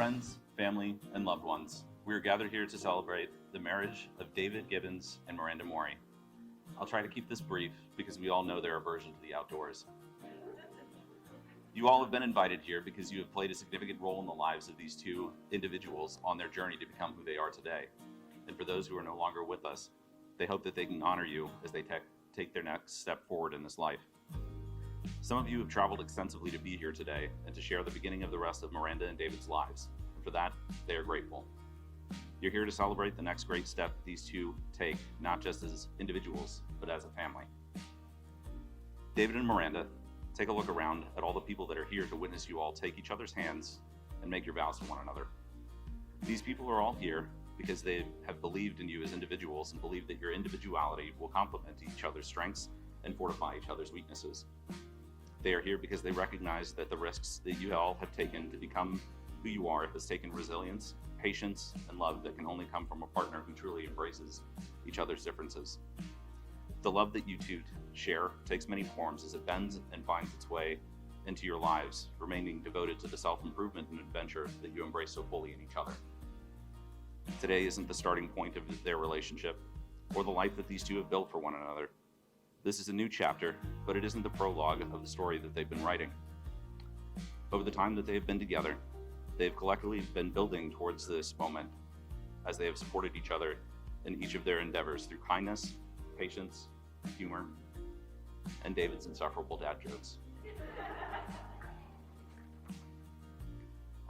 Friends, family, and loved ones, we are gathered here to celebrate the marriage of David Gibbons and Miranda Mori. I'll try to keep this brief because we all know their aversion to the outdoors. You all have been invited here because you have played a significant role in the lives of these two individuals on their journey to become who they are today. And for those who are no longer with us, they hope that they can honor you as they take their next step forward in this life. Some of you have traveled extensively to be here today and to share the beginning of the rest of Miranda and David's lives. And for that, they are grateful. You're here to celebrate the next great step these two take, not just as individuals, but as a family. David and Miranda, take a look around at all the people that are here to witness you all take each other's hands and make your vows to one another. These people are all here because they have believed in you as individuals and believe that your individuality will complement each other's strengths and fortify each other's weaknesses. They are here because they recognize that the risks that you all have taken to become who you are has taken resilience, patience, and love that can only come from a partner who truly embraces each other's differences. The love that you two share takes many forms as it bends and finds its way into your lives, remaining devoted to the self-improvement and adventure that you embrace so fully in each other. Today isn't the starting point of their relationship or the life that these two have built for one another. This is a new chapter, but it isn't the prologue of the story that they've been writing. Over the time that they have been together, they've collectively been building towards this moment as they have supported each other in each of their endeavors through kindness, patience, humor, and David's insufferable dad jokes.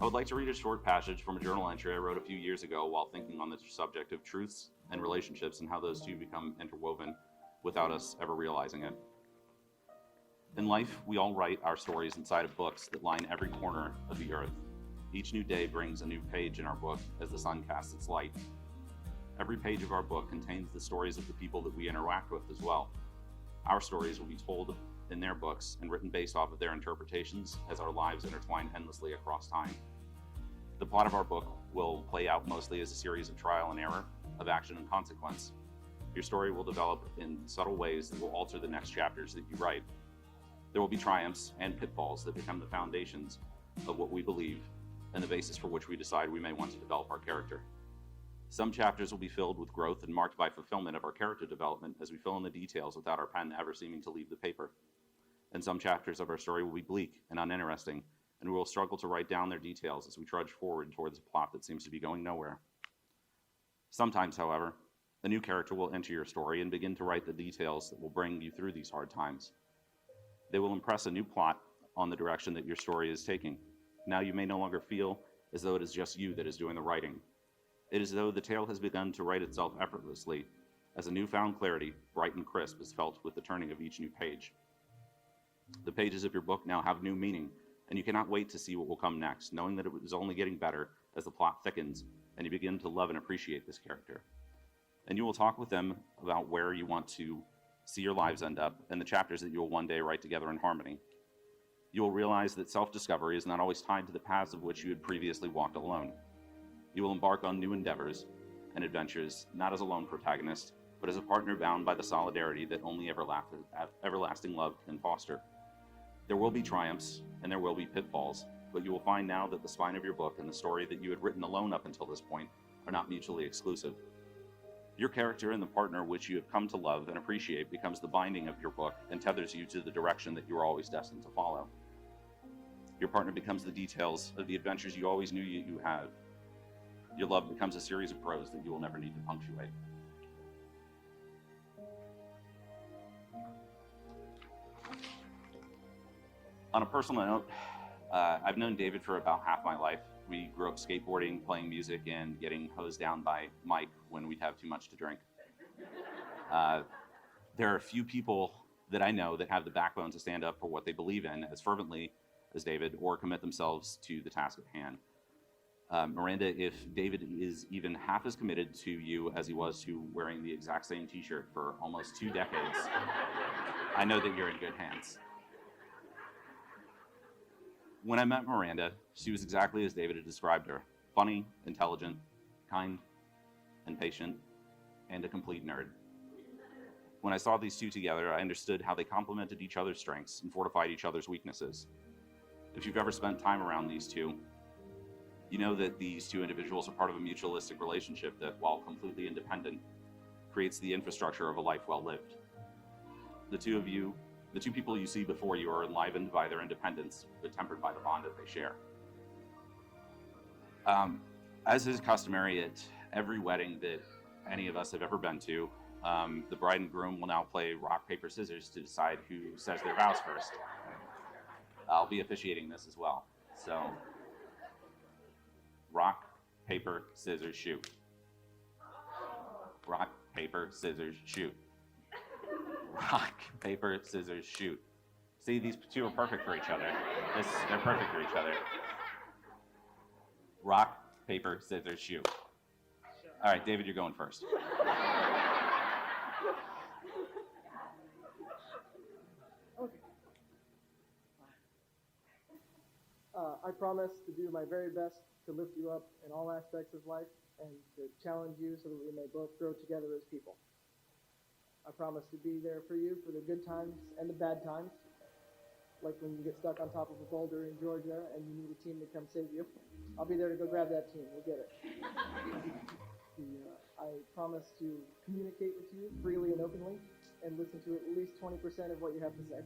I would like to read a short passage from a journal entry I wrote a few years ago while thinking on the subject of truths and relationships and how those two become interwoven without us ever realizing it. In life, we all write our stories inside of books that line every corner of the earth. Each new day brings a new page in our book as the sun casts its light. Every page of our book contains the stories of the people that we interact with as well. Our stories will be told in their books and written based off of their interpretations as our lives intertwine endlessly across time. The plot of our book will play out mostly as a series of trial and error, of action and consequence. Your story will develop in subtle ways that will alter the next chapters that you write. There will be triumphs and pitfalls that become the foundations of what we believe and the basis for which we decide we may want to develop our character. Some chapters will be filled with growth and marked by fulfillment of our character development as we fill in the details without our pen ever seeming to leave the paper. And some chapters of our story will be bleak and uninteresting, and we will struggle to write down their details as we trudge forward towards a plot that seems to be going nowhere. Sometimes, however, a new character will enter your story and begin to write the details that will bring you through these hard times. They will impress a new plot on the direction that your story is taking. Now you may no longer feel as though it is just you that is doing the writing. It is as though the tale has begun to write itself effortlessly, as a newfound clarity, bright and crisp, is felt with the turning of each new page. The pages of your book now have new meaning, and you cannot wait to see what will come next, knowing that it is only getting better as the plot thickens and you begin to love and appreciate this character. And you will talk with them about where you want to see your lives end up and the chapters that you will one day write together in harmony. You will realize that self-discovery is not always tied to the paths of which you had previously walked alone. You will embark on new endeavors and adventures, not as a lone protagonist, but as a partner bound by the solidarity that only everlasting love can foster. There will be triumphs and there will be pitfalls, but you will find now that the spine of your book and the story that you had written alone up until this point are not mutually exclusive. Your character and the partner which you have come to love and appreciate becomes the binding of your book and tethers you to the direction that you are always destined to follow. Your partner becomes the details of the adventures you always knew you had. Your love becomes a series of prose that you will never need to punctuate. On a personal note, I've known David for about half my life. We grew up skateboarding, playing music, and getting hosed down by Mike when we'd have too much to drink. There are a few people that I know that have the backbone to stand up for what they believe in as fervently as David or commit themselves to the task at hand. Miranda, if David is even half as committed to you as he was to wearing the exact same t-shirt for almost 2 decades, I know that you're in good hands. When I met Miranda, she was exactly as David had described her: funny, intelligent, kind, and patient, and a complete nerd. When I saw these two together, I understood how they complemented each other's strengths and fortified each other's weaknesses. If you've ever spent time around these two, You know that these two individuals are part of a mutualistic relationship that, while completely independent, creates the infrastructure of a life well lived. The two people you see before you are enlivened by their independence, but tempered by the bond that they share. As is customary at every wedding that any of us have ever been to, the bride and groom will now play rock, paper, scissors to decide who says their vows first. I'll be officiating this as well. So, rock, paper, scissors, shoot. Rock, paper, scissors, shoot. Rock, paper, scissors, shoot. See, these two are perfect for each other. They're perfect for each other. Rock, paper, scissors, shoot. All right, David, you're going first. I promise to do my very best to lift you up in all aspects of life and to challenge you so that we may both grow together as people. I promise to be there for you for the good times and the bad times, like when you get stuck on top of a boulder in Georgia and you need a team to come save you. I'll be there to go grab that team. We'll get it. I promise to communicate with you freely and openly and listen to at least 20% of what you have to say.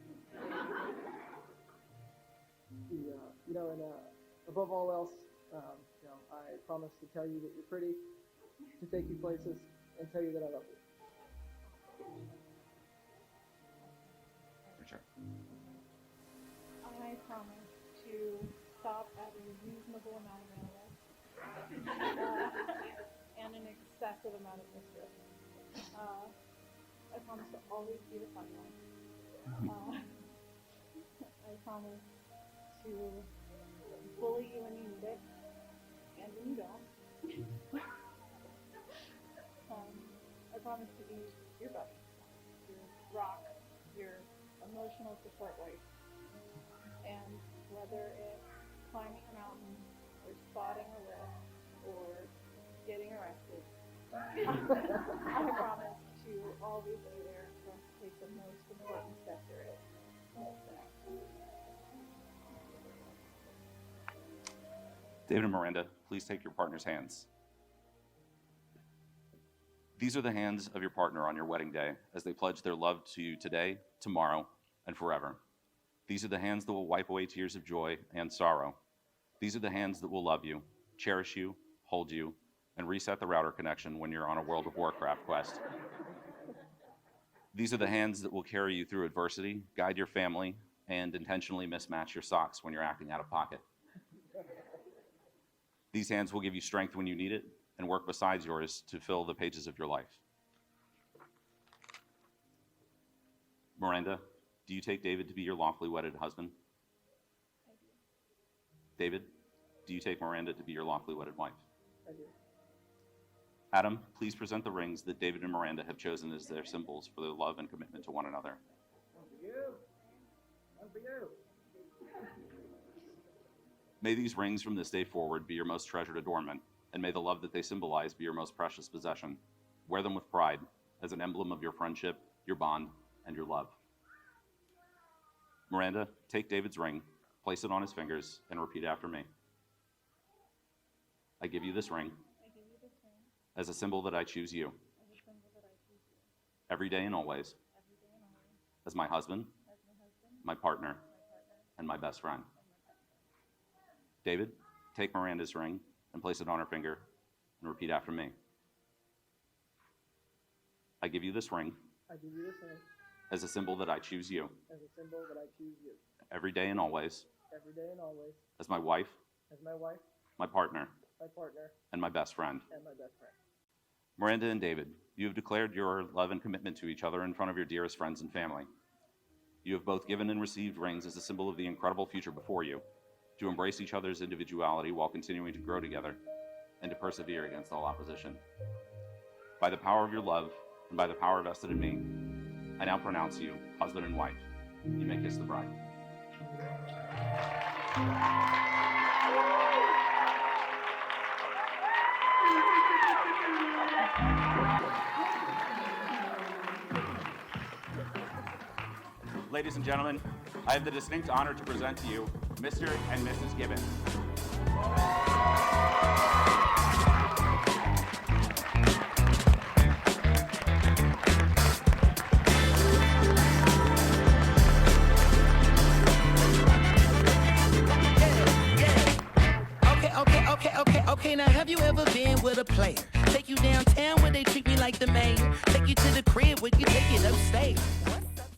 Above all else, I promise to tell you that you're pretty, to take you places, and tell you that I love you. Sure. I promise to stop at a reasonable amount of animals and an excessive amount of mischief. I promise to always be the fun one. I promise to bully you when you need it and when you don't. I promise to be your buddy, your rock, your emotional support wife. And whether it's climbing a mountain or spotting a lift or getting arrested, I promise to always be there for us to take the most important step there is. David and Miranda, please take your partner's hands. These are the hands of your partner on your wedding day as they pledge their love to you today, tomorrow, and forever. These are the hands that will wipe away tears of joy and sorrow. These are the hands that will love you, cherish you, hold you, and reset the router connection when you're on a World of Warcraft quest. These are the hands that will carry you through adversity, guide your family, and intentionally mismatch your socks when you're acting out of pocket. These hands will give you strength when you need it and work beside yours to fill the pages of your life. Miranda, do you take David to be your lawfully wedded husband? I do. David, do you take Miranda to be your lawfully wedded wife? I do. Adam, please present the rings that David and Miranda have chosen as their symbols for their love and commitment to one another. One for you. One for you. May these rings from this day forward be your most treasured adornment, and may the love that they symbolize be your most precious possession. Wear them with pride as an emblem of your friendship, your bond, and your love. Miranda, take David's ring, place it on his fingers, and repeat after me. I give you this ring I give you this ring as a symbol that I choose you as a symbol that I choose you every day and always every day and always as my husband, as my husband, my partner, my partner, and my best friend. and my best friend. David, take Miranda's ring and place it on her finger and repeat after me. I give you this ring I give you this ring as a symbol that I choose you as a symbol that I choose you every day and always every day and always as my wife, as my wife, my partner, my partner, and my best friend. and my best friend. Miranda and David, you have declared your love and commitment to each other in front of your dearest friends and family. You have both given and received rings as a symbol of the incredible future before you, to embrace each other's individuality while continuing to grow together and to persevere against all opposition. By the power of your love and by the power vested in me, I now pronounce you husband and wife. You may kiss the bride. Ladies and gentlemen, I have the distinct honor to present to you Mr. and Mrs. Gibbons. Okay, now have you ever been with a player? Take you downtown where they treat me like the mayor. Take you to the crib where you take it upstairs.